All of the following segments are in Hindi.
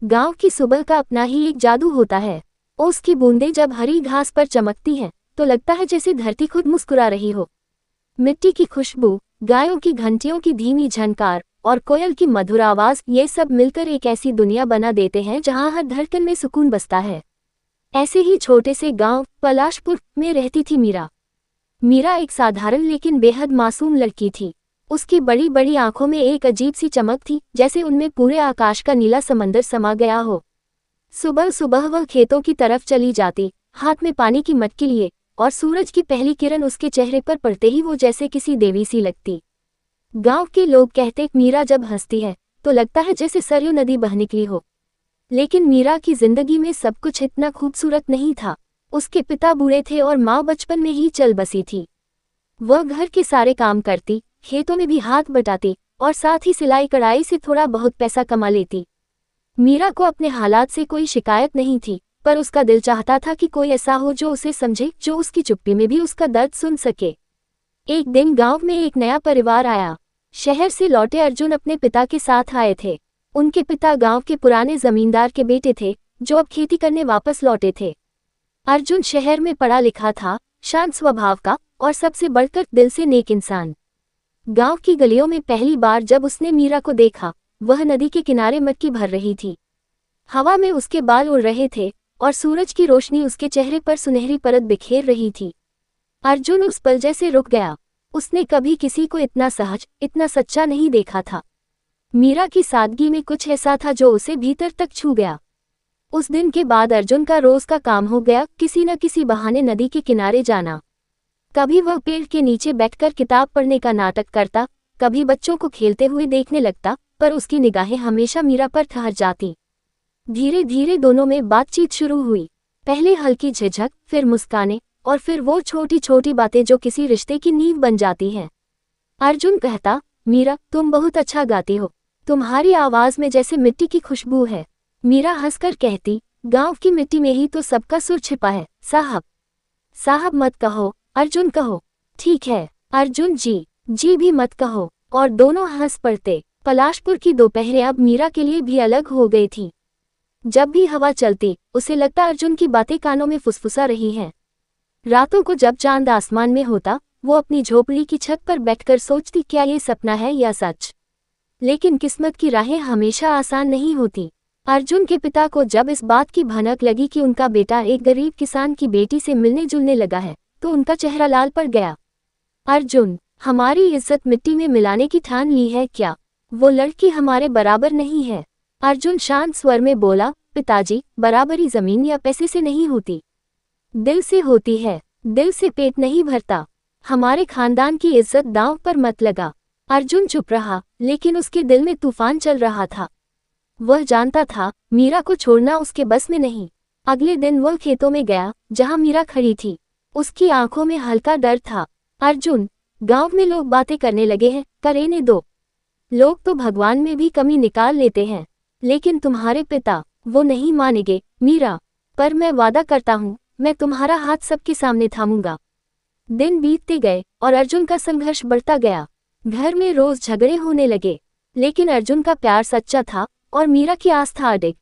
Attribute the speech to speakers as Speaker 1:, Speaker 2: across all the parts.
Speaker 1: गांव की सुबह का अपना ही एक जादू होता है। ओस की बूंदें जब हरी घास पर चमकती हैं तो लगता है जैसे धरती खुद मुस्कुरा रही हो। मिट्टी की खुशबू, गायों की घंटियों की धीमी झनकार और कोयल की मधुर आवाज, ये सब मिलकर एक ऐसी दुनिया बना देते हैं जहां हर धड़कन में सुकून बसता है। ऐसे ही छोटे से गांव पलाशपुर में रहती थी मीरा। मीरा एक साधारण लेकिन बेहद मासूम लड़की थी। उसकी बड़ी बड़ी आंखों में एक अजीब सी चमक थी, जैसे उनमें पूरे आकाश का नीला समंदर समा गया हो। सुबह सुबह वह खेतों की तरफ चली जाती, हाथ में पानी की मटकी लिए, और सूरज की पहली किरण उसके चेहरे पर पड़ते ही वो जैसे किसी देवी सी लगती। गांव के लोग कहते, मीरा जब हंसती है तो लगता है जैसे सरयू नदी बह निकली हो। लेकिन मीरा की जिंदगी में सब कुछ इतना खूबसूरत नहीं था। उसके पिता बूढ़े थे और माँ बचपन में ही चल बसी थी। वह घर के सारे काम करती, खेतों में भी हाथ बटाती और साथ ही सिलाई कढ़ाई से थोड़ा बहुत पैसा कमा लेती। मीरा को अपने हालात से कोई शिकायत नहीं थी, पर उसका दिल चाहता था कि कोई ऐसा हो जो उसे समझे, जो उसकी चुप्पी में भी उसका दर्द सुन सके। एक दिन गांव में एक नया परिवार आया। शहर से लौटे अर्जुन अपने पिता के साथ आए थे। उनके पिता गांव के पुराने जमींदार के बेटे थे, जो अब खेती करने वापस लौटे थे। अर्जुन शहर में पढ़ा लिखा था, शांत स्वभाव का और सबसे बढ़कर दिल से नेक इंसान। गांव की गलियों में पहली बार जब उसने मीरा को देखा, वह नदी के किनारे मटकी भर रही थी। हवा में उसके बाल उड़ रहे थे और सूरज की रोशनी उसके चेहरे पर सुनहरी परत बिखेर रही थी। अर्जुन उस पल जैसे रुक गया। उसने कभी किसी को इतना सहज, इतना सच्चा नहीं देखा था। मीरा की सादगी में कुछ ऐसा था जो उसे भीतर तक छू गया। उस दिन के बाद अर्जुन का रोज का काम हो गया, किसी न किसी बहाने नदी के किनारे जाना। कभी वह पेड़ के नीचे बैठकर किताब पढ़ने का नाटक करता, कभी बच्चों को खेलते हुए देखने लगता, पर उसकी निगाहें हमेशा मीरा पर ठहर जाती। धीरे धीरे दोनों में बातचीत शुरू हुई। पहले हल्की झिझक, फिर मुस्काने, और फिर वो छोटी छोटी बातें जो किसी रिश्ते की नींव बन जाती हैं। अर्जुन कहता, मीरा तुम बहुत अच्छा गाती हो, तुम्हारी आवाज में जैसे मिट्टी की खुशबू है। मीरा हंसकर कहती, गांव की मिट्टी में ही तो सबका सुर छिपा है साहब। साहब मत कहो, अर्जुन कहो। ठीक है अर्जुन जी भी मत कहो। और दोनों हंस पड़ते। पलाशपुर की दोपहरें अब मीरा के लिए भी अलग हो गई थी। जब भी हवा चलती, उसे लगता अर्जुन की बातें कानों में फुसफुसा रही हैं। रातों को जब चांद आसमान में होता, वो अपनी झोपड़ी की छत पर बैठकर सोचती, क्या ये सपना है या सच। लेकिन किस्मत की राहें हमेशा आसान नहीं होती। अर्जुन के पिता को जब इस बात की भनक लगी कि उनका बेटा एक गरीब किसान की बेटी से मिलने जुलने लगा है, तो उनका चेहरा लाल पड़ गया। अर्जुन, हमारी इज्जत मिट्टी में मिलाने की ठान ली है क्या? वो लड़की हमारे बराबर नहीं है। अर्जुन शांत स्वर में बोला, पिताजी, बराबरी जमीन या पैसे से नहीं होती, दिल से होती है। दिल से पेट नहीं भरता। हमारे खानदान की इज्जत दांव पर मत लगा। अर्जुन चुप रहा, लेकिन उसके दिल में तूफान चल रहा था। वह जानता था, मीरा को छोड़ना उसके बस में नहीं। अगले दिन वह खेतों में गया, जहां मीरा खड़ी थी। उसकी आंखों में हल्का डर था। अर्जुन, गांव में लोग बातें करने लगे हैं, करेने दो। लोग तो भगवान में भी कमी निकाल लेते हैं, लेकिन तुम्हारे पिता, वो नहीं मानेंगे मीरा। पर मैं वादा करता हूँ, मैं तुम्हारा हाथ सबके सामने थामूंगा। दिन बीतते गए और अर्जुन का संघर्ष बढ़ता गया। घर में रोज झगड़े होने लगे, लेकिन अर्जुन का प्यार सच्चा था और मीरा की आस्था अडिग।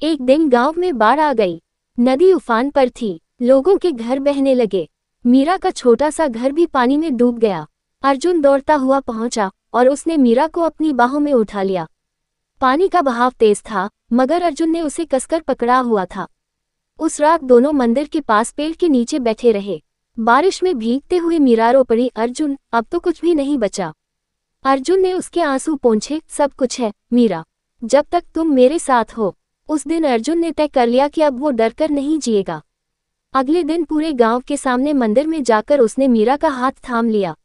Speaker 1: एक दिन गांव में बाढ़ आ गई। नदी उफान पर थी, लोगों के घर बहने लगे। मीरा का छोटा सा घर भी पानी में डूब गया। अर्जुन दौड़ता हुआ पहुंचा और उसने मीरा को अपनी बाहों में उठा लिया। पानी का बहाव तेज था, मगर अर्जुन ने उसे कसकर पकड़ा हुआ था। उस रात दोनों मंदिर के पास पेड़ के नीचे बैठे रहे। बारिश में भीगते हुए मीरा रो पड़ी, अर्जुन, अब तो कुछ भी नहीं बचा। अर्जुन ने उसके आंसू पोंछे, सब कुछ है मीरा, जब तक तुम मेरे साथ हो। उस दिन अर्जुन ने तय कर लिया कि अब वो डरकर नहीं जिएगा। अगले दिन पूरे गांव के सामने मंदिर में जाकर उसने मीरा का हाथ थाम लिया।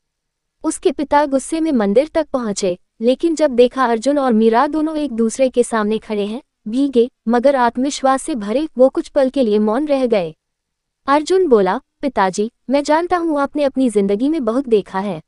Speaker 1: उसके पिता गुस्से में मंदिर तक पहुंचे, लेकिन जब देखा अर्जुन और मीरा दोनों एक दूसरे के सामने खड़े हैं, भीगे मगर आत्मविश्वास से भरे, वो कुछ पल के लिए मौन रह गए। अर्जुन बोला, पिताजी, मैं जानता हूँ आपने अपनी जिंदगी में बहुत देखा है।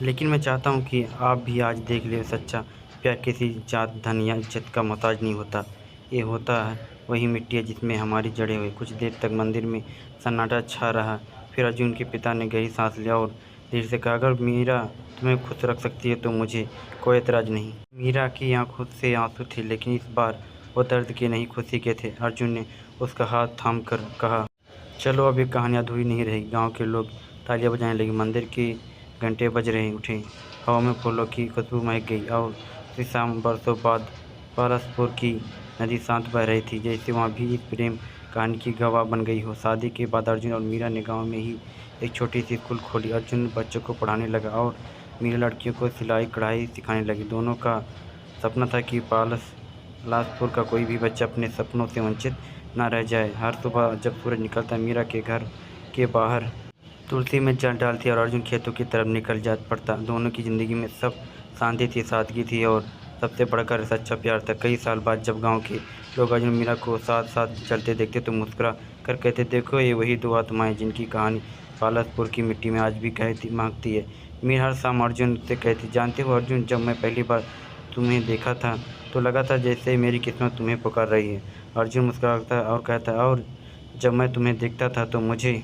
Speaker 2: लेकिन मैं चाहता हूँ कि आप भी आज देख लें, सच्चा प्यार किसी जात, धन या इज्जत का मोहताज नहीं होता। ये होता है वही मिट्टी है जिसमें हमारी जड़ें हुई। कुछ देर तक मंदिर में सन्नाटा छा रहा। फिर अर्जुन के पिता ने गहरी सांस लिया और धीरे से कहा, अगर मीरा तुम्हें खुश रख सकती है तो मुझे कोई एतराज़ नहीं। मीरा की आंखों से आंसू थे, लेकिन इस बार वो दर्द के नहीं खुशी के थे। अर्जुन ने उसका हाथ थाम कर कहा, चलो अब ये कहानी अधूरी नहीं रहेगी। गांव के लोग तालियां बजाने लगे, मंदिर के घंटे बज रहे उठे, हवा में फूलों की खुशबू महक गई और उसी शाम बरसों बाद पारसपुर की नदी शांत बह रही थी, जैसे वहाँ भी इस प्रेम कहानी की गवाह बन गई हो। शादी के बाद अर्जुन और मीरा ने गांव में ही एक छोटी सी स्कूल खोली। अर्जुन बच्चों को पढ़ाने लगा और मीरा लड़कियों को सिलाई कढ़ाई सिखाने लगी। दोनों का सपना था कि लासपुर का कोई भी बच्चा अपने सपनों से वंचित ना रह जाए। हर सुबह जब सूरज निकलता, मीरा के घर के बाहर तुलसी में जल डालती और अर्जुन खेतों की तरफ निकल जा पड़ता। दोनों की ज़िंदगी में सब शांति थी, सादगी थी और सबसे बढ़कर सच्चा प्यार था। कई साल बाद जब गांव के लोग अर्जुन मीरा को साथ साथ चलते देखते तो मुस्कुरा कर कहते, देखो ये वही दो आत्माएं जिनकी कहानी पालसपुर की मिट्टी में आज भी महकती है। मीरा हर शाम अर्जुन से कहती, जानते हो अर्जुन, जब मैं पहली बार तुम्हें देखा था तो लगा था जैसे मेरी किस्मत तुम्हें पुकार रही है। अर्जुन मुस्कुराता और कहता, और जब मैं तुम्हें देखता था तो मुझे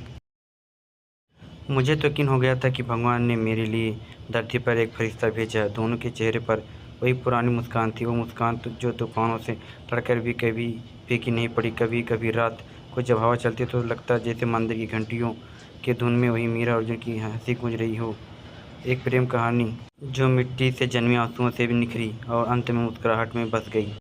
Speaker 2: तो यकीन हो गया था कि भगवान ने मेरे लिए धरती पर एक फरिश्ता भेजा है। दोनों के चेहरे पर वही पुरानी मुस्कान थी, वो मुस्कान जो तूफानों से लड़कर भी कभी फीकी नहीं पड़ी। कभी कभी रात को जब हवा चलती तो लगता जैसे मंदिर की घंटियों के धुन में वही मीरा अर्जुन की हंसी गूंज रही हो। एक प्रेम कहानी जो मिट्टी से जन्मे आंसुओं से भी निखरी और अंत में मुस्कुराहट में बस गई।